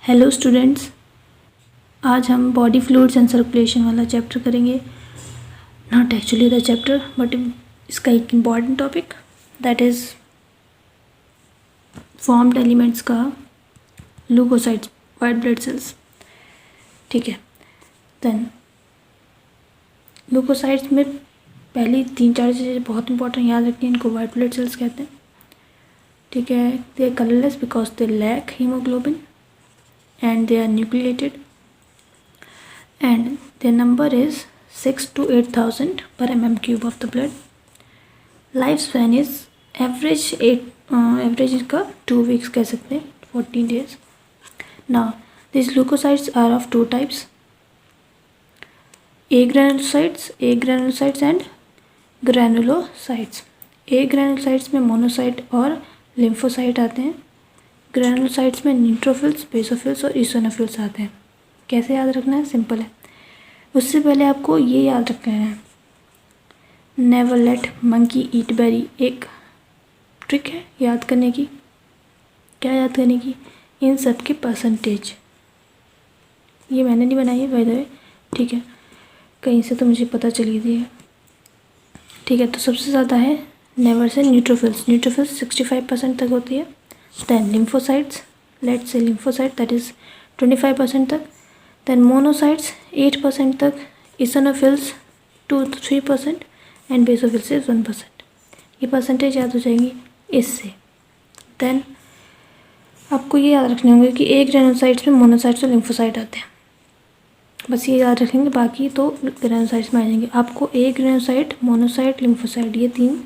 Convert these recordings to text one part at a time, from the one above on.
Hello students, आज हम body fluids and circulation वाला चैप्टर करेंगे। Not actually the chapter but इसका एक important topic that is formed elements का ल्यूकोसाइट्स, वाइट ब्लड सेल्स। ठीक है, देन ल्यूकोसाइट्स में पहली 3-4 चीज़ें बहुत इंपॉर्टेंट याद रखनी है। इनको वाइट ब्लड सेल्स कहते हैं। ठीक है, they are colourless because they lack haemoglobin and they are nucleated and their number is 6 to 8,000 per mm cube of the blood. Lifespan is average का 2 weeks कह सकते हैं, 14 days. Now these leukocytes are of 2 types, agranulocytes and granulocytes. agranulocytes में monocyte और lymphocyte आते हैं। Granulocytes में neutrophils, basophils और ईसोनोफिल्स आते हैं। कैसे याद रखना है? सिंपल है। उससे पहले आपको ये याद रखना है, नेवर लेट मंकी ईट बेरी। एक ट्रिक है याद करने की। क्या याद करने की? इन सब के परसेंटेज। ये मैंने नहीं बनाई है बाय द वे, ठीक है, कहीं से तो मुझे पता चली थी। ठीक है, तो सबसे ज़्यादा है नेवर से न्यूट्रोफिल्स 65% तक होती है। Then lymphocytes, let's say lymphocyte that is 25% तक, then monocytes 8% तक, eosinophils 2 to 3% and basophils is 1%। ये परसेंटेज याद हो जाएंगी इससे। देन आपको ये याद रखने होंगे कि एक ग्रेनुलोसाइट्स में मोनोसाइट्स और लिम्फोसाइट आते हैं। बस ये याद रखेंगे, बाकी तो ग्रेनुलोसाइट्स में आ जाएंगे। आपको एक ग्रेनुलोसाइट, मोनोसाइट, लिम्फोसाइट ये 3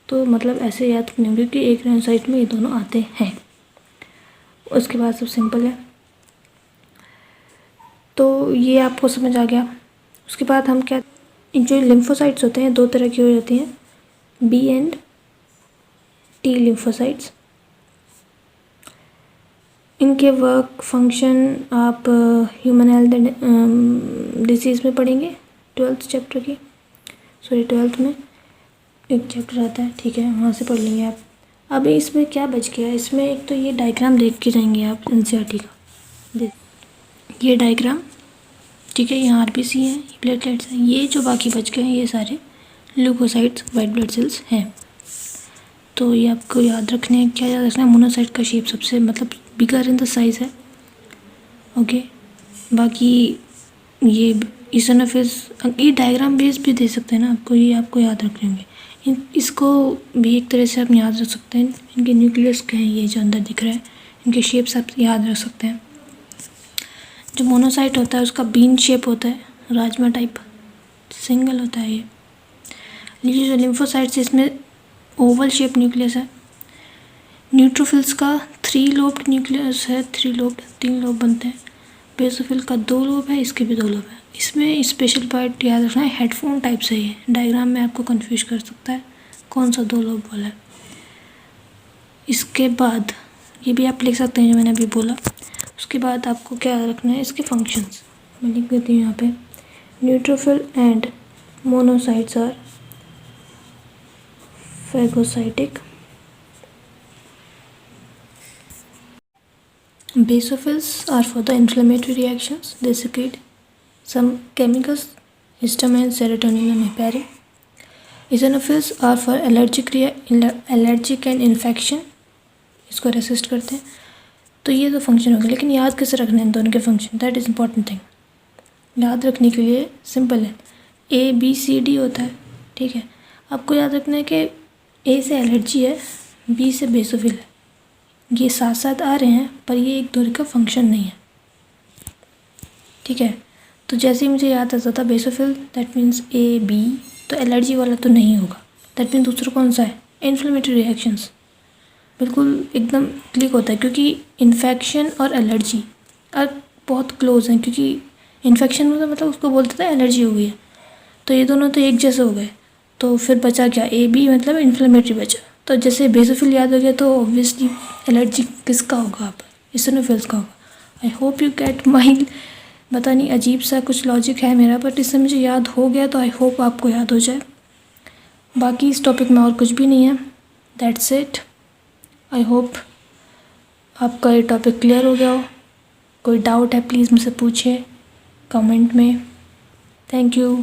तो मतलब ऐसे याद करने होंगे कि एक ग्रेनुलोसाइट में ये दोनों आते हैं। उसके बाद सब सिंपल है, तो ये आपको समझ आ गया। उसके बाद हम क्या, जो लिम्फोसाइट्स होते हैं 2 तरह की हो जाती हैं, बी एंड टी लिम्फोसाइट्स। इनके वर्क फंक्शन आप ह्यूमन हेल्थ एंड डिजीज़ में पढ़ेंगे, 12th में एक चैप्टर आता है। ठीक है, वहाँ से पढ़ लेंगे आप। अभी इसमें क्या बच गया, इसमें एक तो ये डायग्राम देख के जाएंगे आप एनसीईआरटी का। ये डायग्राम, ठीक है, यहाँ आरबीसी है, प्लेटलेट्स हैं। ये जो बाकी बच गए हैं ये सारे ल्यूकोसाइट्स, वाइट ब्लड सेल्स हैं। तो ये आपको याद रखने हैं। क्या याद रखना है? मोनोसाइट का शेप सबसे मतलब बिगर इन द साइज है। ओके, बाकी ये ईसोनोफिल्स, ये डायग्राम बेस भी दे सकते हैं ना आपको, ये आपको याद रखने होंगे। इसको भी एक तरह से आप याद रख सकते हैं। इनके न्यूक्लियस के हैं ये जो अंदर दिख रहा है, इनके शेप्स आप याद रख सकते हैं। जो मोनोसाइट होता है उसका बीन शेप होता है, राजमा टाइप, सिंगल होता है ये जो लिम्फोसाइट्स इसमें ओवल शेप न्यूक्लियस है। न्यूट्रोफिल्स का 3 लोब्ड न्यूक्लियस है, 3 लोब बनते हैं। बेसोफिल का 2 लोब है, इसके भी 2 लोब है। इसमें स्पेशल पार्ट याद रखना है, हेडफोन टाइप से ही है। डायग्राम में आपको कंफ्यूज कर सकता है कौन सा 2 लोब वाला है। इसके बाद ये भी आप लिख सकते हैं जो मैंने अभी बोला। उसके बाद आपको क्या याद रखना है, इसके फंक्शंस मैं लिख देती हूँ यहाँ पे। Neutrophil and monocytes are phagocytic, basophils are for the inflammatory reactions. They secrete some chemicals, histamine and serotonin and heparin. Eosinophils are for allergic and infection, इसको रेसिस्ट करते हैं। तो ये तो फंक्शन हो गए, लेकिन याद कैसे रखने हैं इन दोनों के function, that is important thing. याद रखने के लिए सिंपल है, ABCD होता है। ठीक है, आपको याद रखना है कि A से एलर्जी है, B से बेसोफिल है। ये साथ साथ आ रहे हैं पर ये एक दूसरे का फंक्शन नहीं है। ठीक है, तो जैसे ही मुझे याद आता था बेसोफिल दैट मीन्स AB, तो एलर्जी वाला तो नहीं होगा। दैट मीन्स दूसरा कौन सा है? Inflammatory reactions. बिल्कुल एकदम क्लिक होता है, क्योंकि इन्फेक्शन और एलर्जी अब बहुत क्लोज हैं। क्योंकि इन्फेक्शन मतलब उसको बोलते थे एलर्जी हो गई है, तो ये दोनों तो एक जैसे हो गए। तो फिर बचा क्या? AB मतलब इन्फ्लेमेटरी बचा। तो जैसे बेसोफिल याद हो गया तो ऑब्वियसली एलर्जी किसका होगा? आप ईसोनोफिल्स का होगा। I hope you get my, पता नहीं अजीब सा कुछ लॉजिक है मेरा, बट इससे मुझे याद हो गया तो आई होप आपको याद हो जाए। बाकी इस टॉपिक में और कुछ भी नहीं है। That's it. आई होप आपका ये टॉपिक क्लियर हो गया हो। कोई डाउट है प्लीज़ मुझसे पूछिए कमेंट में। Thank you.